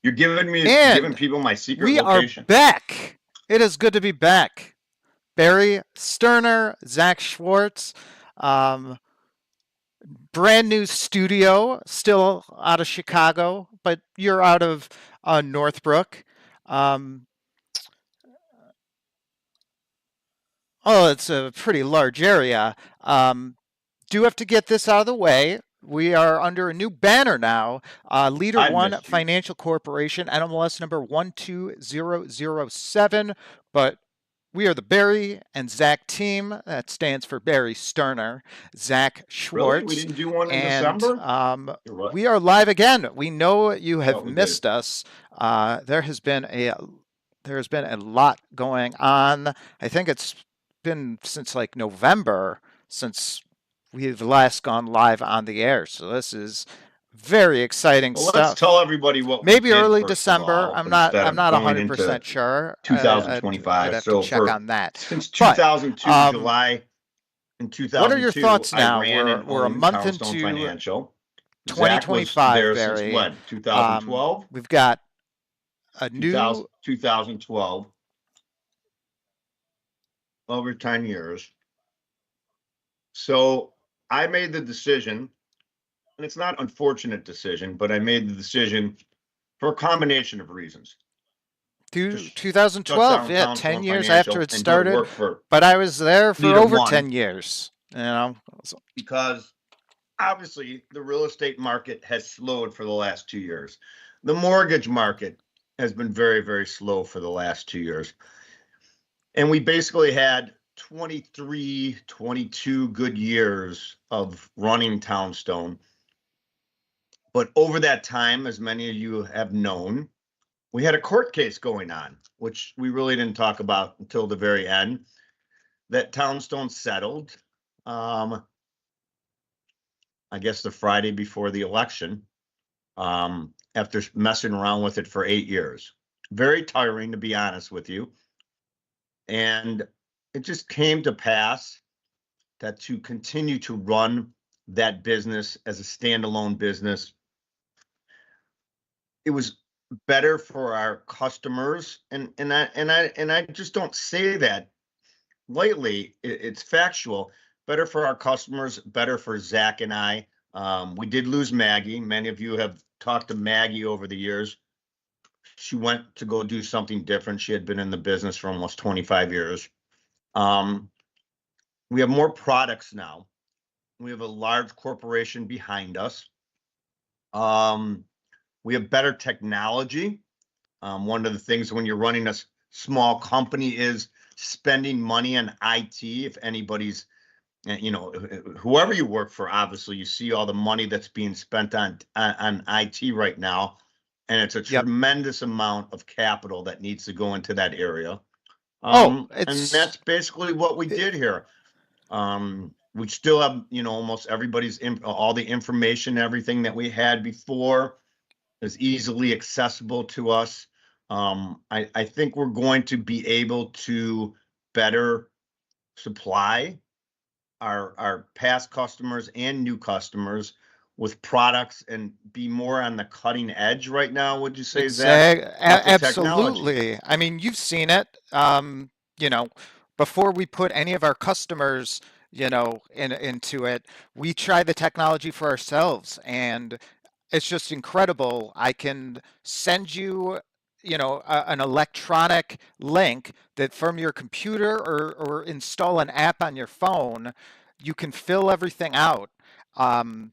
You're giving And people my secret we are location. back. It is good to be back. Barry Sterner, Zach Schwartz, um, brand new studio, still out of Chicago, but you're out of Northbrook. Um, oh, it's a pretty large area. Do have to get this out of the way. We are under a new banner now. Leader I One missed you. Financial Corporation, NMLS number 12007. But we are the Barry and Zach team. That stands for Barry Sterner, Zach Really? We Schwartz, didn't do one in and December? Or what? we are live again. We know you have Thought we did. missed us. There has been a lot going on. I think it's been since like November since we've last gone live on the air. So this is very exciting Well, let's tell stuff. everybody what we Maybe did early first of December. all, I'm not. instead I'm of not going into 100% sure. I'd 2025. have to So check for on that. since But 2002, um, July in what are your 2002, thoughts I now? ran We're and we're a owned month Townstone into Financial. Zach was 2025, there since Barry. when? 2012? We've got a 2000, new 2012, over 10 years. So I made the decision, and it's not an unfortunate decision, but I made the decision for a combination of reasons to shut 2012. down Yeah, 10 Townstone years after Financial it and go to started. work for But I was there for Leader over One 10 years. You know, because obviously the real estate market has slowed for the last 2 years. The mortgage market has been very, very slow for the last 2 years. And we basically had 23, 22 good years of running Townstone. But over that time, as many of you have known, we had a court case going on, which we really didn't talk about until the very end, that Townstone settled. I guess the Friday before the election, after messing around with it for 8 years. Very tiring, to be honest with you. And it just came to pass that to continue to run that business as a standalone business, it was better for our customers. And I just don't say that lightly. It's factual. Better for our customers, better for Zach and I. We did lose Maggie. Many of you have talked to Maggie over the years. She went to go do something different. She had been in the business for almost 25 years. We have more products now. We have a large corporation behind us. We have better technology. One of the things when you're running a small company is spending money on IT. If anybody's, whoever you work for, obviously you see all the money that's being spent on IT right now, and it's a yep. tremendous amount of capital that needs to go into that area. Oh, And that's basically what we did here. We still have, almost everybody's all the information, everything that we had before is easily accessible to us. I think we're going to be able to better supply our past customers and new customers with products and be more on the cutting edge right now, would you say, Zach, with the technology? Absolutely. I mean, you've seen it. You know, before we put any of our customers, into it, we try the technology for ourselves, and it's just incredible. I can send you, an electronic link that from your computer or install an app on your phone, you can fill everything out. Um,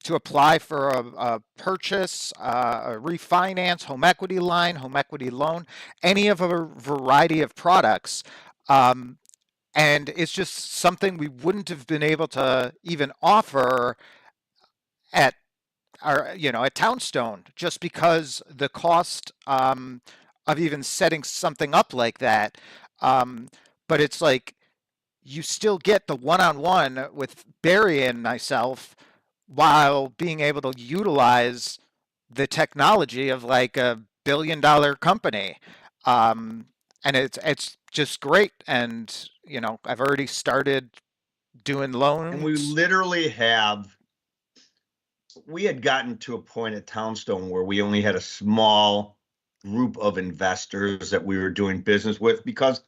to apply for a purchase, a refinance, home equity line, home equity loan, any of a variety of products. Um, and it's just something we wouldn't have been able to even offer at at Townstone, just because the cost of even setting something up like that. Um, but it's like you still get the one-on-one with Barry and myself while being able to utilize the technology of like a billion-dollar company. Um, and it's just great. And I've already started doing And we loans. literally have we had gotten to a point at Townstone where we only had a small group of investors that we were doing business with because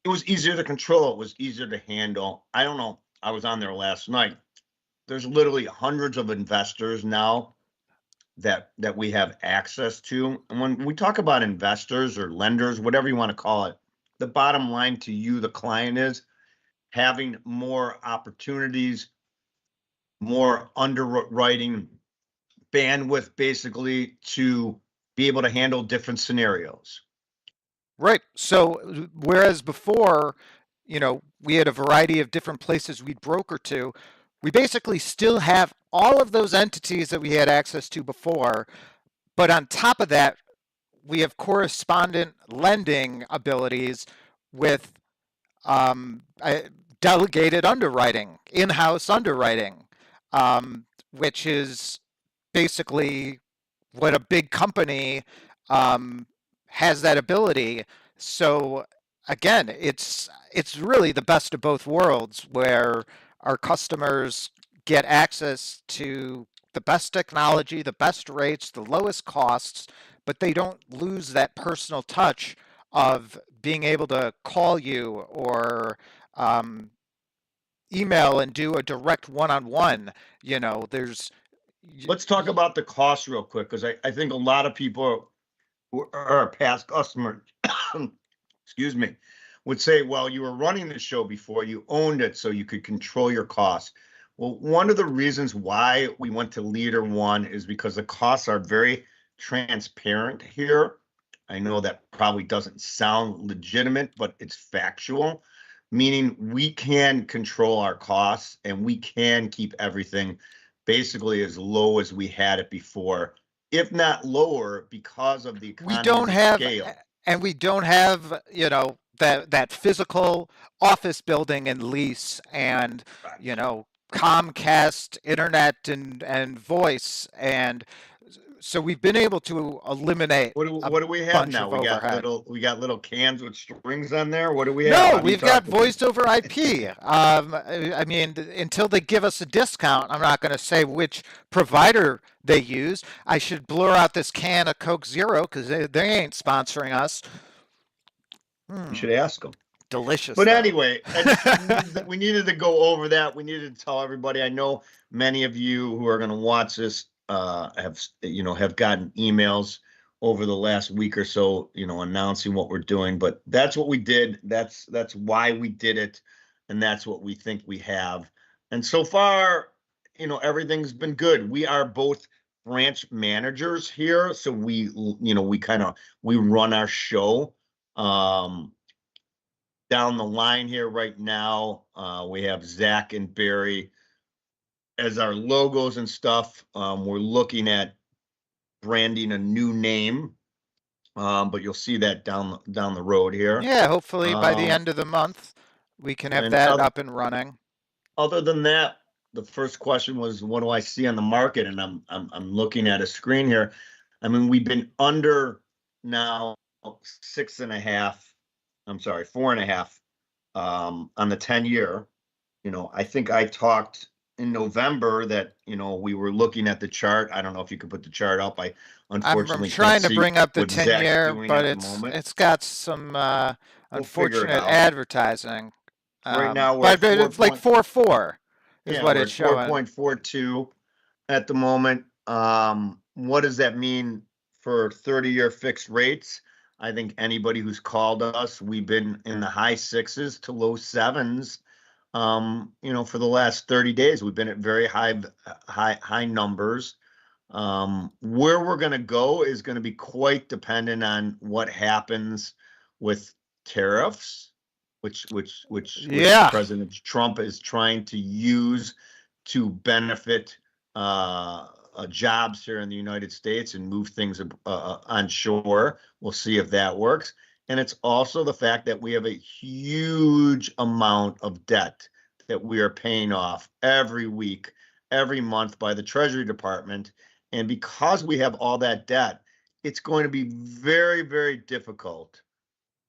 it was easier to control. It was easier to handle. I don't know. I was on there last night. There's literally hundreds of investors now that we have access to. And when we talk about investors or lenders, whatever you want to call it, the bottom line to you, the client, is having more opportunities, more underwriting bandwidth, basically, to be able to handle different scenarios. Right. So whereas before, we had a variety of different places we'd broker to, we basically still have all of those entities that we had access to before, but on top of that, we have correspondent lending abilities with delegated underwriting, in-house underwriting, which is basically what a big company um, has that ability. So again, it's really the best of both worlds, where our customers get access to the best technology, the best rates, the lowest costs, but they don't lose that personal touch of being able to call you or um, email and do a direct one-on-one. There's Let's talk about the cost real quick, because I think a lot of people who are past customers, excuse me, would say, well, you were running the show before, you owned it, so you could control your costs. Well, one of the reasons why we went to Leader One is because the costs are very transparent here. I know that probably doesn't sound legitimate, but it's factual, meaning we can control our costs and we can keep everything basically as low as we had it before, if not lower, because of the we don't economies of have scale. and we don't have that physical office building and lease and Right. Comcast internet and voice, and so we've been able to eliminate a What do we have bunch now? of overhead. We got little cans with strings on there. What do we have? No, How do you we've got talk to people? voice over IP. I mean, until they give us a discount, I'm not going to say which provider they use. I should blur out this can of Coke Zero because they ain't sponsoring us. You should ask them. Delicious, But though. anyway, we needed to go over that. We needed to tell everybody. I know many of you who are going to watch this have gotten emails over the last week or so, announcing what we're doing. But that's what we did. That's why we did it, and that's what we think we have. And so far, everything's been good. We are both branch managers here, so we run our show. Down the line here right now, we have Zach and Barry as our logos and stuff. We're looking at branding a new name, but you'll see that down the road here. Yeah, hopefully by the Um, end of the month, we can have and that up and running. other than that, the first question was, what do I see on the market? And I'm looking at a screen here. I mean, we've been under now 6.5. I'm sorry, 4.5 on the 10-year. I think I talked in November that, we were looking at the chart. I don't know if you could put the chart up. I I'm unfortunately trying can't to see bring up the what Zach's 10-year, doing but at the it's moment. it's got some We'll figure it unfortunate out. advertising. Right now we're But at 4 it's like point, 4.4 is yeah, what we're it's at showing. 4.42 at the moment. What does that mean for 30-year fixed rates? I think anybody who's called us, we've been in the high sixes to low sevens. For the last 30 days, we've been at very high numbers. Where we're going to go is going to be quite dependent on what happens with tariffs, which Yeah. President Trump is trying to use to benefit jobs here in the United States and move things onshore. We'll see if that works. And it's also the fact that we have a huge amount of debt that we are paying off every week, every month by the Treasury Department. And because we have all that debt, it's going to be very, very difficult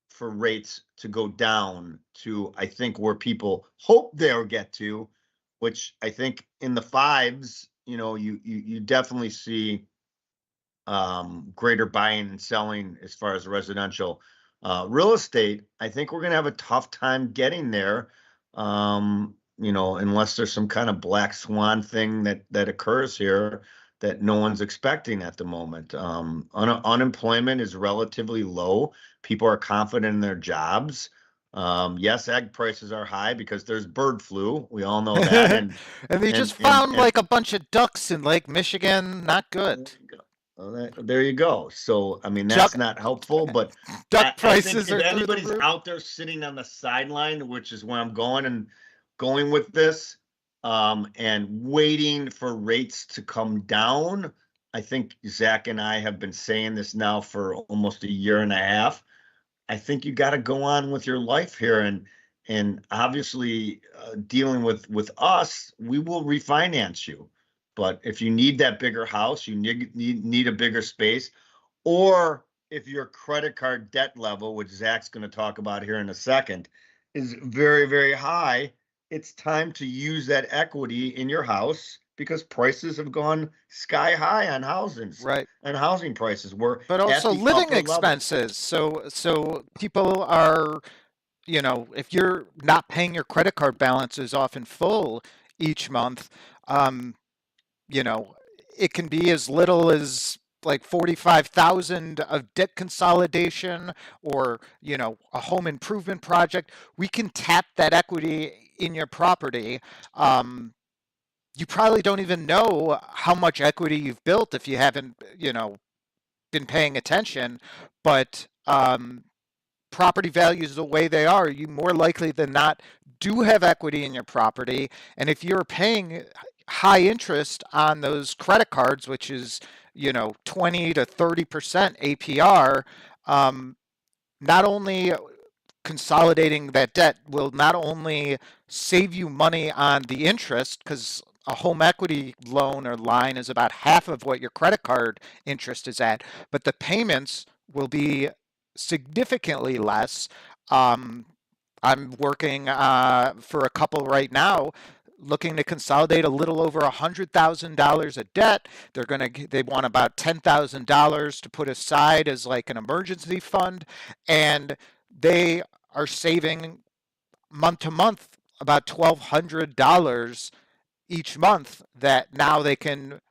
for rates to go down to, I think, where people hope they'll get to, which I think in the fives you definitely see greater buying and selling as far as residential. Real estate, I think we're going to have a tough time getting there, unless there's some kind of black swan thing that occurs here that no one's expecting at the moment. Unemployment is relatively low. People are confident in their jobs. Yes, egg prices are high because there's bird flu. We all know that. And they And just and found and like a bunch of ducks in Lake Michigan. Not good. well, there you go. So, I mean, that's Duck not helpful, but duck I think prices if are through the anybody's roof. out there sitting on the sideline, which is where I'm going with this, and waiting for rates to come down, I think Zach and I have been saying this now for almost a year and a half. I think you got to go on with your life here, and obviously dealing with us, we will refinance you. But if you need that bigger house, you need a bigger space, or if your credit card debt level, which Zach's going to talk about here in a second, is very, very high, it's time to use that equity in your house because prices have gone sky high on houses Right. and housing prices. We're But at also the living upper levels. expenses. So people are, if you're not paying your credit card balances off in full each month, um, you know, it can be as little as like 45,000 of debt consolidation or, a home improvement project. We can tap that equity in your property. Um, you probably don't even know how much equity you've built if you haven't, been paying attention, but property values the way they are, you more likely than not do have equity in your property. And if you're paying high interest on those credit cards, which is, 20 to 30% APR, um, not only consolidating that debt will not only save you money on the interest, because a home equity loan or line is about half of what your credit card interest is at, but the payments will be significantly less. Um, I'm working for a couple right now looking to consolidate a little over $100,000 of debt. They want about $10,000 to put aside as like an emergency fund, and they are saving month to month about $1,200 each month that now they can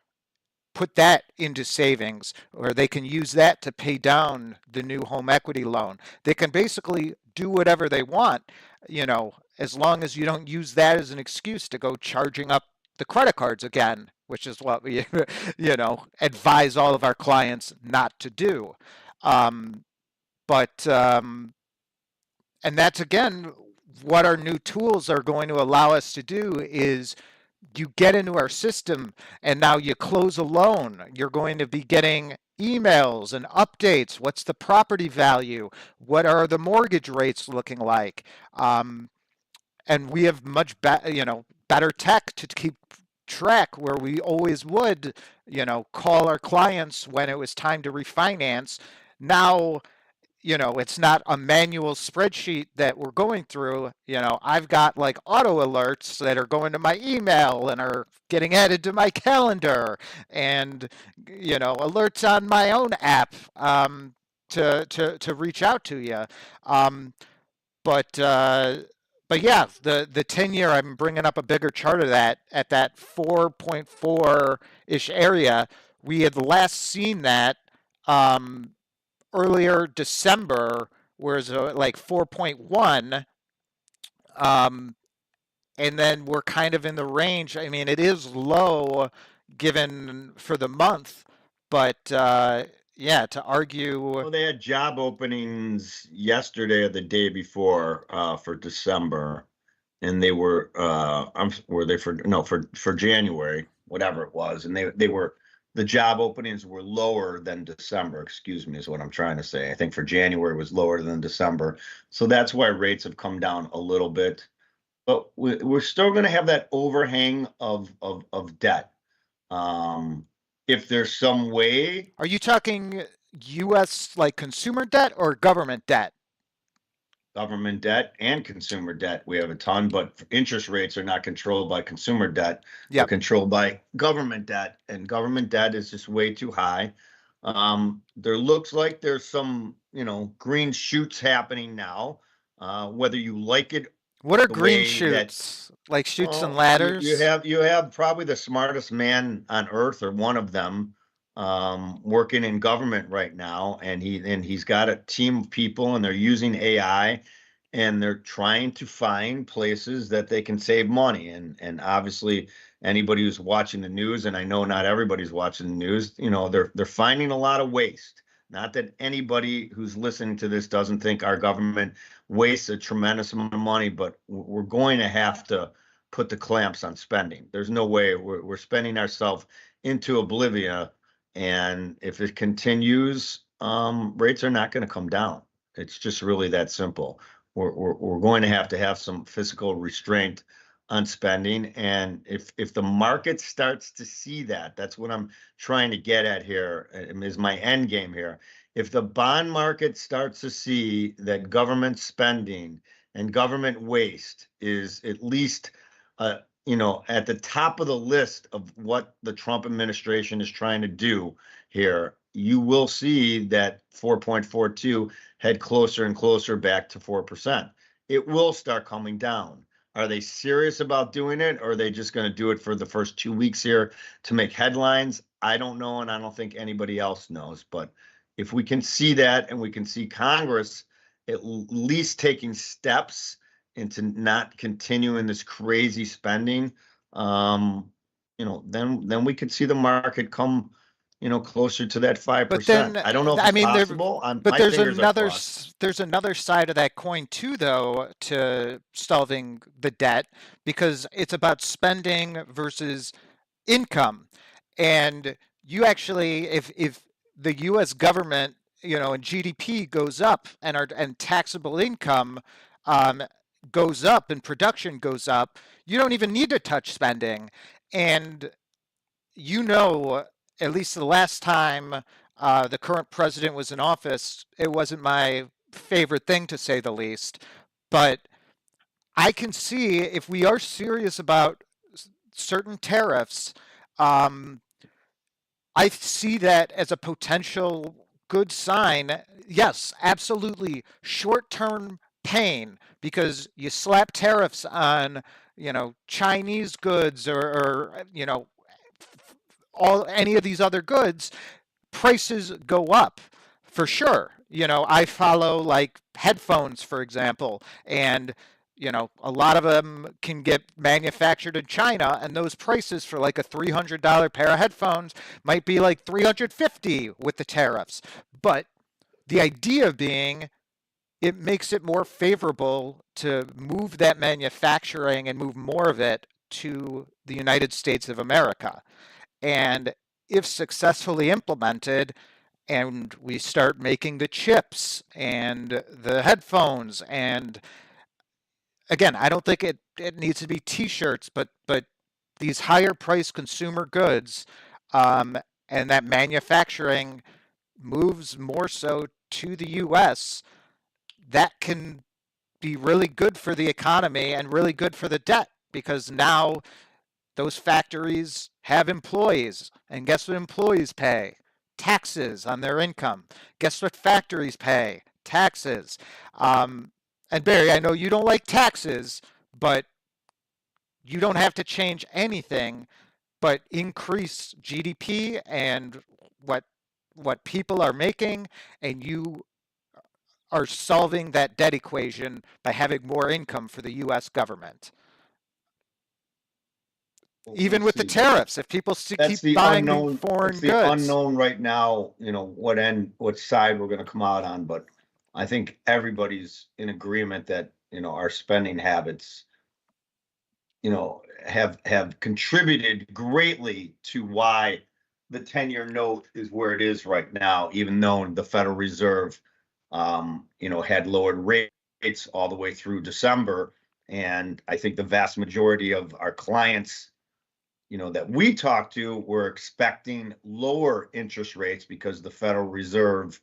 put that into savings, or they can use that to pay down the new home equity loan. They can basically do whatever they want, as long as you don't use that as an excuse to go charging up the credit cards again, which is what we, advise all of our clients not to do. Um, but and that's again what our new tools are going to allow us to do is you get into our system and now you close a loan. You're going to be getting emails and updates. What's the property value? What are the mortgage rates looking like? And we have better tech to keep track where we always would, call our clients when it was time to refinance. Now, it's not a manual spreadsheet that we're going through. I've got like auto alerts that are going to my email and are getting added to my calendar, and alerts on my own app, to reach out to you. Um, but uh, but yeah, the 10-year, I'm bringing up a bigger chart of that at that 4.4 ish area. We had last seen that. Um, Earlier December was like 4.1. Um, and then we're kind of in the range. I mean, it is low given for the month, but yeah, to argue. Well, they had job openings yesterday or the day before for December, and they were were they for no for January, whatever it was, and they were the job openings were lower than December. Excuse me, is what I'm trying to say. I think for January was lower than December, so that's why rates have come down a little bit. But we're still going to have that overhang of debt. Um, if there's some way. Are you talking U.S. like consumer debt or government debt? government debt and consumer debt. We have a ton, but interest rates are not controlled by consumer debt. They're Yep. controlled by government debt, and government debt is just way too high. There looks like there's some, green shoots happening now. Whether you like it What are the green way that, shoots? Like shoots and well, you ladders? have probably the smartest man on earth, or one of them, working in government right now, and he's got a team of people, and they're using AI, and they're trying to find places that they can save money. And obviously, anybody who's watching the news, and I know not everybody's watching the news, they're finding a lot of waste. Not that anybody who's listening to this doesn't think our government wastes a tremendous amount of money, but we're going to have to put the clamps on spending. There's no way we're spending ourselves into oblivion, and if it continues, rates are not going to come down. It's just really that simple. We're going to have some physical restraint on spending, and if the market starts to see that, that's what I'm trying to get at here, is my end game here. If the bond market starts to see that government spending and government waste is at least, at the top of the list of what the Trump administration is trying to do here, you will see that 4.42 head closer and closer back to 4%. It will start coming down. Are they serious about doing it, or are they just going to do it for the first 2 weeks here to make headlines? I don't know, and I don't think anybody else knows. But if we can see that, and we can see Congress at least taking steps into not continuing this crazy spending, then we could see the market come, closer to that But 5%. then, I don't know if I it's mean, possible. but My fingers are crossed. there's another side of that coin too, though, to solving the debt, because it's about spending versus income. And you actually, if the U.S. government, and GDP goes up, and taxable income um, goes up, and production goes up, you don't even need to touch spending. And at least the last time the current president was in office, it wasn't my favorite thing, to say the least. But I can see, if we are serious about certain tariffs, um, I see that as a potential good sign. Yes, absolutely. Short term pain, because you slap tariffs on, Chinese goods, or all any of these other goods, prices go up for sure. I follow, like, headphones, for example, and a lot of them can get manufactured in China, and those prices for like a $300 pair of headphones might be like 350 with the tariffs. But the idea being, it makes it more favorable to move that manufacturing and move more of it to the United States of America. And if successfully implemented, and we start making the chips and the headphones, and again, I don't think it needs to be t-shirts, but these higher priced consumer goods, um, and that manufacturing moves more so to the US, that can be really good for the economy and really good for the debt, because now those factories have employees, and guess what employees pay? Taxes on their income. Guess what factories pay? Taxes. Um, and Barry, I know you don't like taxes, but you don't have to change anything but increase GDP and what people are making, and you are solving that debt equation by having more income for the U.S. government. We'll Even with the see. That's tariffs, if people that's keep the buying unknown. That's foreign the goods. unknown right now. What side we're going to come out on. But I think everybody's in agreement that our spending habits, have contributed greatly to why the 10-year note is where it is right now, even though the Federal Reserve, had lowered rates all the way through December. And I think the vast majority of our clients, that we talk to, were expecting lower interest rates because the Federal Reserve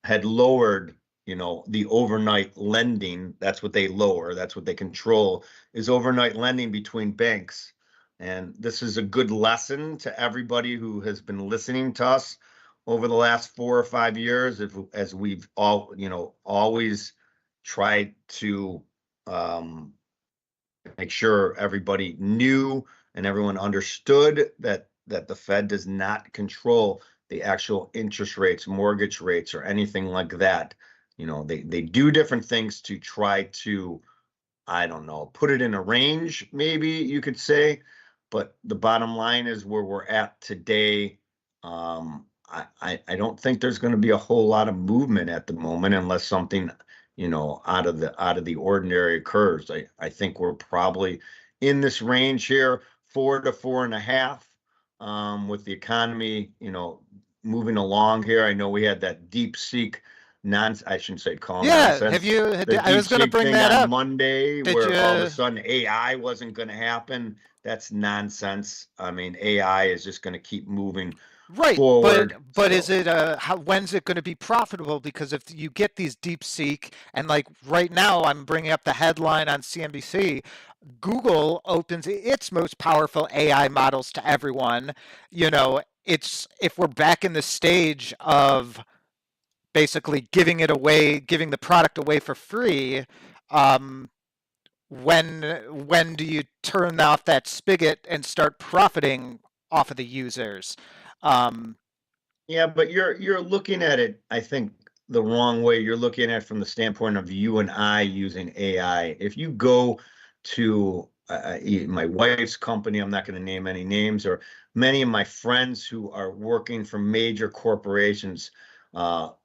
had lowered the overnight lending, that's what they lower, that's what they control, is overnight lending between banks. And this is a good lesson to everybody who has been listening to us over the last 4 or 5 years, as we've always tried to make sure everybody knew and everyone understood that the Fed does not control the actual interest rates, mortgage rates, or anything like that. They do different things to try to, I don't know, put it in a range, maybe you could say. But the bottom line is where we're at today. I don't think there's going to be a whole lot of movement at the moment unless something, out of the ordinary occurs. I think we're probably in this range here, 4 to 4.5, with the economy, moving along here. I know we had that DeepSeek I shouldn't say call Yeah, nonsense. I was going to DeepSeek bring thing that on up. Monday, Did where all of a you? sudden AI wasn't going to happen. That's nonsense. I mean, AI is just going to keep moving Right, forward. but is So it when's it going to be profitable? Because if you get these DeepSeek, and like right now, I'm bringing up the headline on CNBC, Google opens its most powerful AI models to everyone. It's if we're back in the stage of basically giving it away, giving the product away for free. Um, when when do you turn off that spigot and start profiting off of the users? Um, yeah, but you're looking at it, I think, the wrong way. You're looking at it from the standpoint of you and I using AI. If you go to my wife's company, I'm not going to name any names, or many of my friends who are working for major corporations,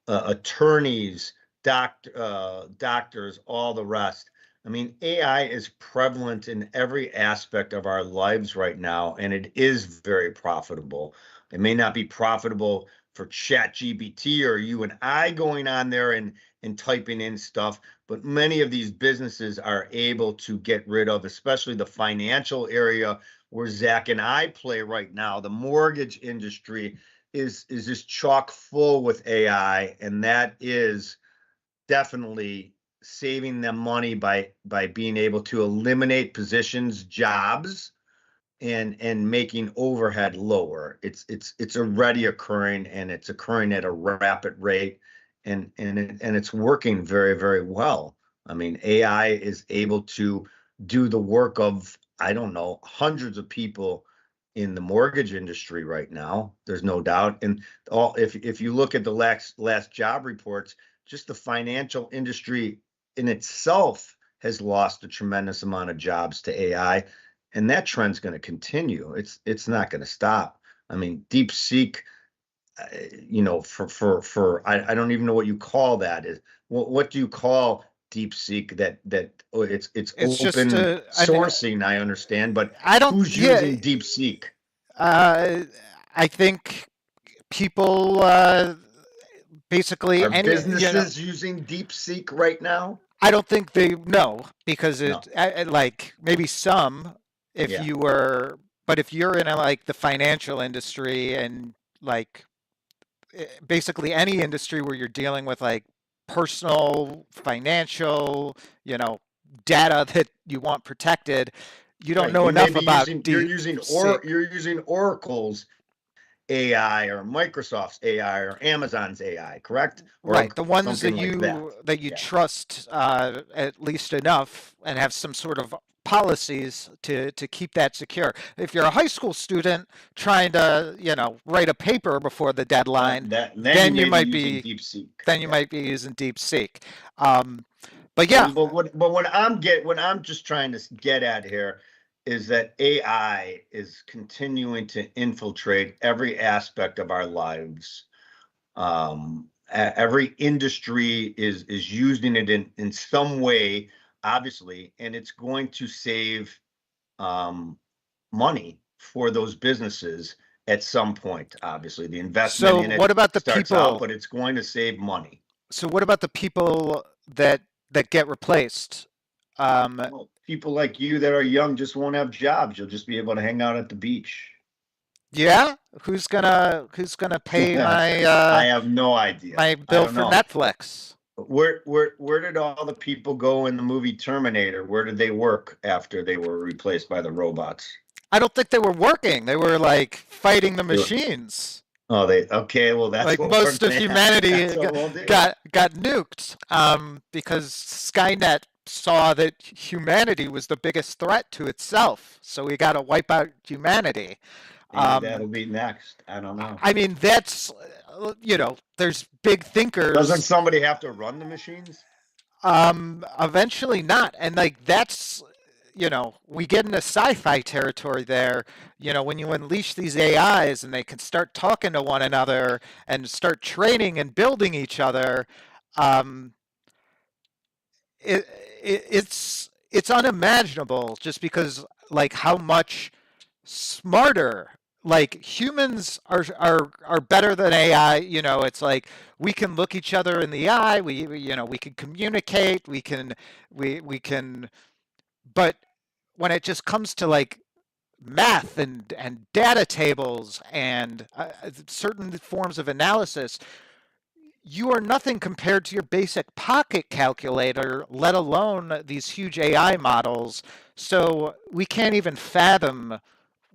attorneys, doctors, all the rest. I mean, AI is prevalent in every aspect of our lives right now, and it is very profitable. It may not be profitable for ChatGPT or you and I going on there and typing in stuff, but many of these businesses are able to get rid of, especially the financial area where Zach and I play right now. The mortgage industry is just chock full with AI, and that is definitely saving them money by being able to eliminate positions, jobs, and making overhead lower. It's already occurring, and it's occurring at a rapid rate, and it's working very, very well. I mean, AI is able to do the work of, I don't know, hundreds of people in the mortgage industry right now. There's no doubt. And if you look at the last job reports, just the financial industry in itself has lost a tremendous amount of jobs to AI, and that trend's going to continue. It's not going to stop. I mean, DeepSeek, for I don't even know what you call that. What do you call DeepSeek? It's it's just open sourcing, I understand, but I don't. who's Yeah, using DeepSeek? uh, I think people basically Are any businesses using DeepSeek right now? I don't think they know because No. like maybe some if Yeah. you were, but if you're in like the financial industry and like basically any industry where you're dealing with like personal financial, you know, data that you want protected, you don't Right. know You may enough be about using you're deep using or sick. you're using Oracle's AI or Microsoft's AI or Amazon's AI, correct? Or Right, the ones something like that. that you Yeah. trust at least enough and have some sort of policies to keep that secure. If you're a high school student trying to, write a paper before the deadline, Then you then you may be might using be DeepSeek. then you Yeah. might be using DeepSeek. Um, but yeah, What I'm just trying to get at here is that AI is continuing to infiltrate every aspect of our lives. Every industry is using it in some way, obviously, and it's going to save um, money for those businesses at some point. Obviously, the investment so in it what about the starts out, people? but it's going to save money. So what about the people that get replaced? Um, Well, people like you that are young just won't have jobs. You'll just be able to hang out at the beach. yeah, who's gonna pay I have no idea. my I bill don't for know. Netflix? where did all the people go in the movie Terminator? Where did they work after they were replaced by the robots? I don't think they were working. They were like fighting the They were, machines. oh, they okay. Well, that's Like what we're most of gonna have. That's humanity what we'll do. got nuked because Skynet saw that humanity was the biggest threat to itself. So we got to wipe out humanity. Maybe Um, that'll be next. I don't know. I mean, that's, there's big Doesn't thinkers. somebody have to run the machines? Eventually not. And like that's, we get into sci-fi territory there. When you unleash these AIs and they can start talking to one another and start training and building each other, um, it, it's unimaginable just because like how much smarter like humans are better than AI. It's like we can look each other in the eye. We can communicate. We can, but when it just comes to like math and data tables and certain forms of analysis, you are nothing compared to your basic pocket calculator, let alone these huge AI models. So we can't even fathom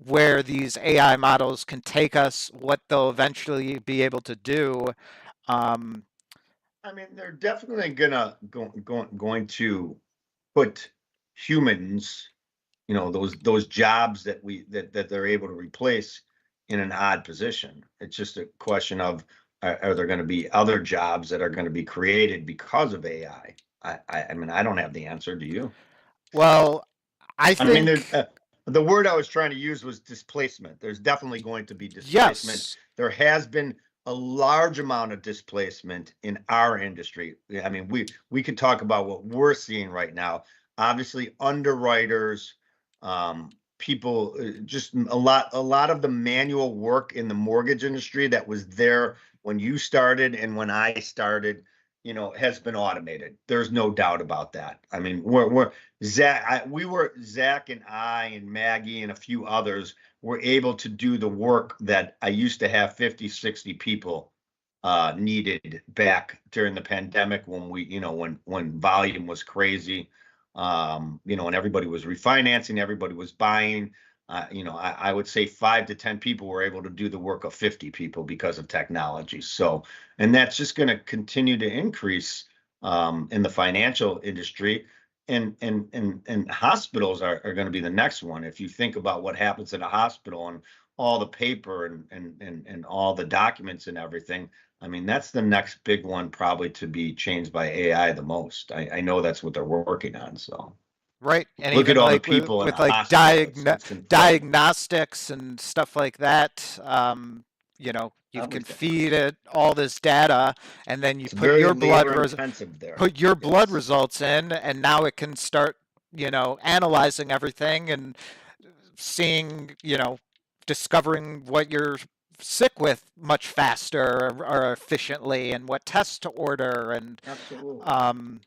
where these AI models can take us, what they'll eventually be able to do. Um, I mean, they're definitely going to put humans, those jobs that they're able to replace in an odd position. It's just a question of are there going to be other jobs that are going to be created because of AI? I mean, I don't have the answer. Do you? well, I I mean, think the word I was trying to use was displacement. There's definitely going to be displacement. yes, There has been a large amount of displacement in our industry. I mean, we could talk about what we're seeing right now. Obviously, underwriters, people, just a lot of the manual work in the mortgage industry that was there when you started and when I started, has been automated. There's no doubt about that. I mean, we're Zach and I and Maggie and a few others were able to do the work that I used to have 50, 60 people needed back during the pandemic when when volume was crazy, and everybody was refinancing, everybody was buying. I would say 5 to 10 people were able to do the work of 50 people because of technology. So, and that's just going to continue to increase in the financial industry, and hospitals are going to be the next one. If you think about what happens in a hospital and all the paper and all the documents and everything, I mean, that's the next big one probably to be changed by AI the most. I know that's what they're working on. So right, and look at even all the like with, people in with a like hospital. It's incredible. diagnostics and stuff like that. You can Everything. feed it all this data, and then you It's very labor intensive there. put your blood Yes. results in, and now it can start, analyzing everything and seeing, discovering what you're sick with much faster or efficiently, and what tests to order, and Absolutely. um,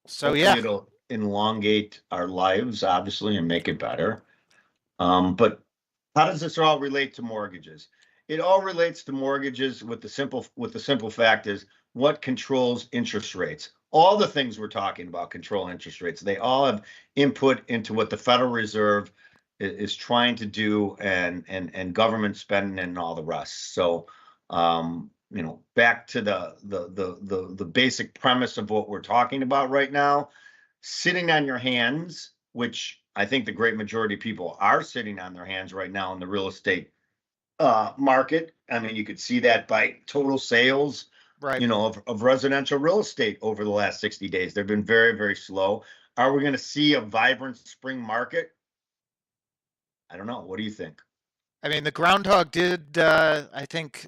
so Hopefully yeah, it'll elongate our lives, obviously, and make it better. But how does this all relate to mortgages? It all relates to mortgages with the simple fact is what controls interest rates. All the things we're talking about control interest rates. They all have input into what the Federal Reserve is trying to do, and government spending and all the rest. So, back to the basic premise of what we're talking about right now, sitting on your hands, which I think the great majority of people are sitting on their hands right now in the real estate market. I mean, you could see that by total sales, right. of residential real estate over the last 60 days. They've been very, very slow. Are we going to see a vibrant spring market? I don't know. What do you think? I mean, the groundhog did, I think,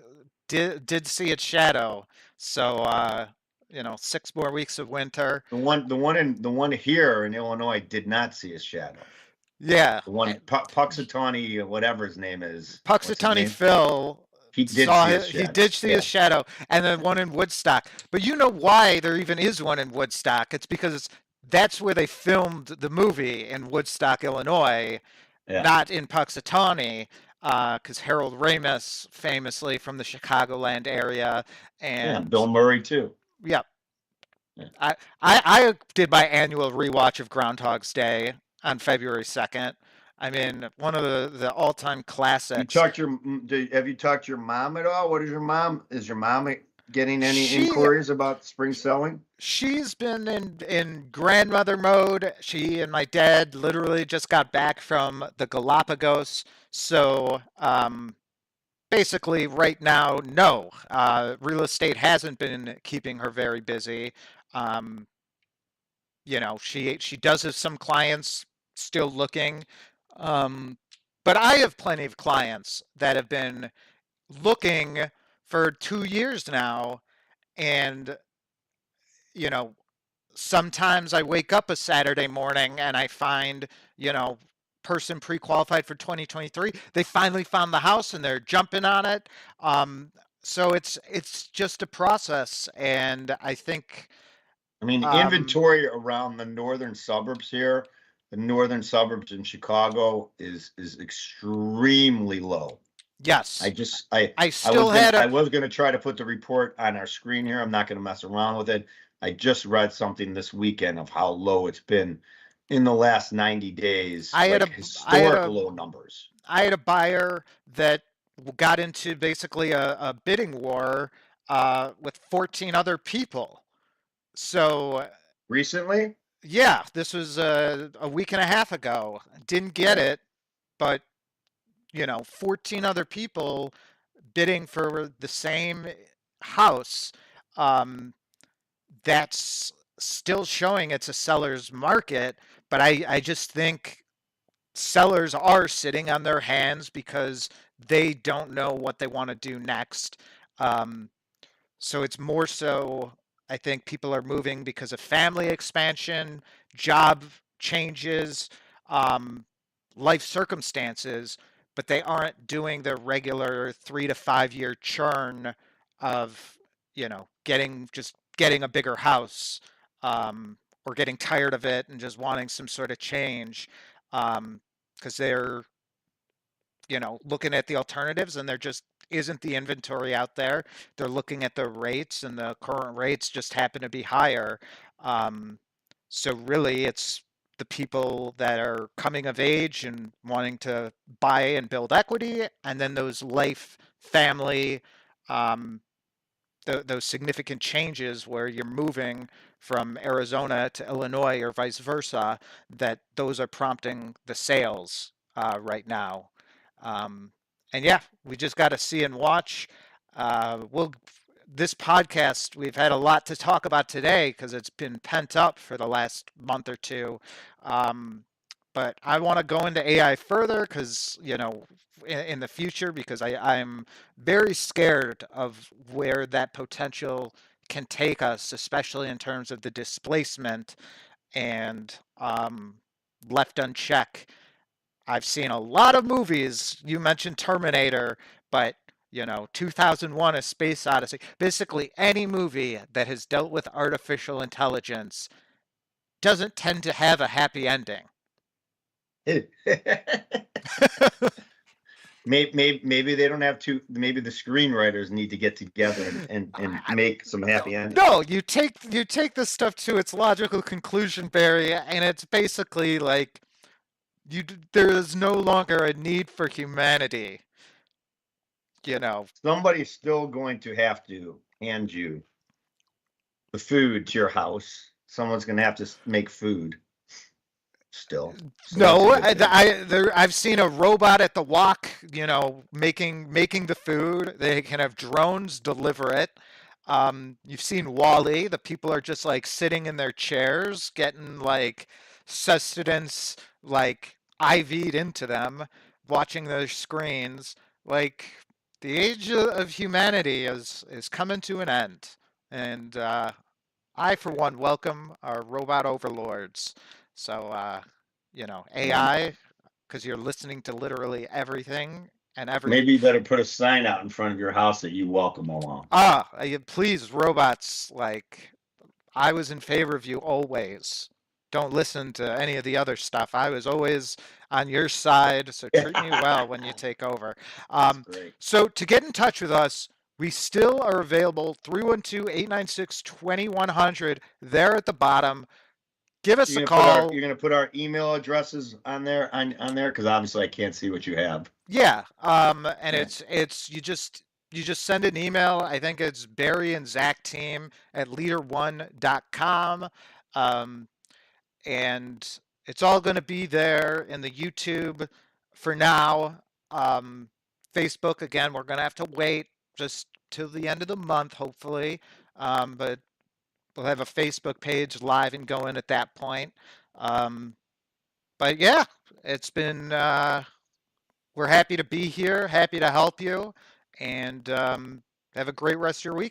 did see its shadow. So, 6 more weeks of winter. The one here in Illinois did not see his shadow. Yeah, The one Puxatawny, whatever his name is. What's his Puxatawny name? Phil He did saw see his he shadow. did see his Yeah. shadow, and then one in Woodstock. But you know why there even is one in Woodstock? It's because that's where they filmed the movie, in Woodstock, Illinois, Yeah. not in Puxatawny, because Harold Ramis, famously from the Chicagoland area, Yeah. Bill and Murray too. yeah, I did my annual rewatch of Groundhog's Day on February 2nd. I mean, one of the all-time You classics. talked have you talked to your mom at all? What is your mom getting any She inquiries about spring selling? she's been in grandmother mode. She and my dad literally just got back from the Galapagos. So, basically right now, no, real estate hasn't been keeping her very busy. Um, she does have some clients still looking, um, but I have plenty of clients that have been looking for 2 years now, and you know, sometimes I wake up a Saturday morning and I find, you know, person pre-qualified for 2023. They finally found the house and they're jumping on it. Um, so it's just a process, and I think I mean, um, inventory around the northern suburbs here, the northern suburbs in Chicago is extremely low. I yes, just I still had I a was gonna try to put the report on our screen here. I'm not gonna mess around with it. I just read something this weekend of how low it's been in the last 90 days, I had like a I had historic a low numbers. I had a buyer that got into basically a bidding war with 14 other people. So Recently? yeah, this was a week and a half ago. Didn't get Yeah. it, but 14 other people bidding for the same house. Um, that's still showing it's a seller's market, but I just think sellers are sitting on their hands because they don't know what they want to do next. Um, so it's more so, I think people are moving because of family expansion, job changes, um, life circumstances, but they aren't doing the regular 3 to 5 year churn of, getting a bigger house, or getting tired of it and just wanting some sort of change. Because they're, looking at the alternatives and there just isn't the inventory out there. They're looking at the rates and the current rates just happen to be higher. Um, so really it's the people that are coming of age and wanting to buy and build equity, and then those life, family, um, those significant changes where you're moving from Arizona to Illinois or vice versa, that those are prompting the sales right now. Um, and yeah, we just got to see and watch. We'll This podcast, we've had a lot to talk about today because it's been pent up for the last month or two. Um, but I want to go into AI further because, in the future, because I'm very scared of where that potential can take us, especially in terms of the displacement and, left unchecked. I've seen a lot of movies. You mentioned Terminator, but 2001: A Space Odyssey. Basically, any movie that has dealt with artificial intelligence doesn't tend to have a happy ending. Maybe they don't have to. Maybe the screenwriters need to get together and make some happy endings. No, you take this stuff to its logical conclusion, Barry, and it's basically like there is no longer a need for humanity. You know, Somebody's still going to have to hand you the food to your house. Someone's going to have to make food still. So that's a no, good thing. I've seen a robot at the wok, making the food. They can have drones deliver it. You've seen Wally. The people are just like sitting in their chairs, getting like sustenance like IV'd into them, watching their screens. Like the age of humanity is coming to an end, and I, for one, welcome our robot overlords. So, Um, AI, because you're listening to literally everything and every. maybe you better put a sign out in front of your house that you welcome along. Please, robots, like, I was in favor of you always. Don't listen to any of the other stuff. I was always on your side, so treat me well when you take over. That's Um, great. so, to get in touch with us, We still are available 312-896-2100 there at the bottom. Give us a call. You're gonna put our email addresses on there on there because obviously I can't see what you have. Yeah. And Yeah. it's you just send an email. I think it's Barry and Zach team at leader1.com. Um, and it's all going to be there in the YouTube for now. Facebook, again, we're going to have to wait just till the end of the month, hopefully. But we'll have a Facebook page live and going at that point. But yeah, it's been, we're happy to be here, happy to help you, and have a great rest of your week.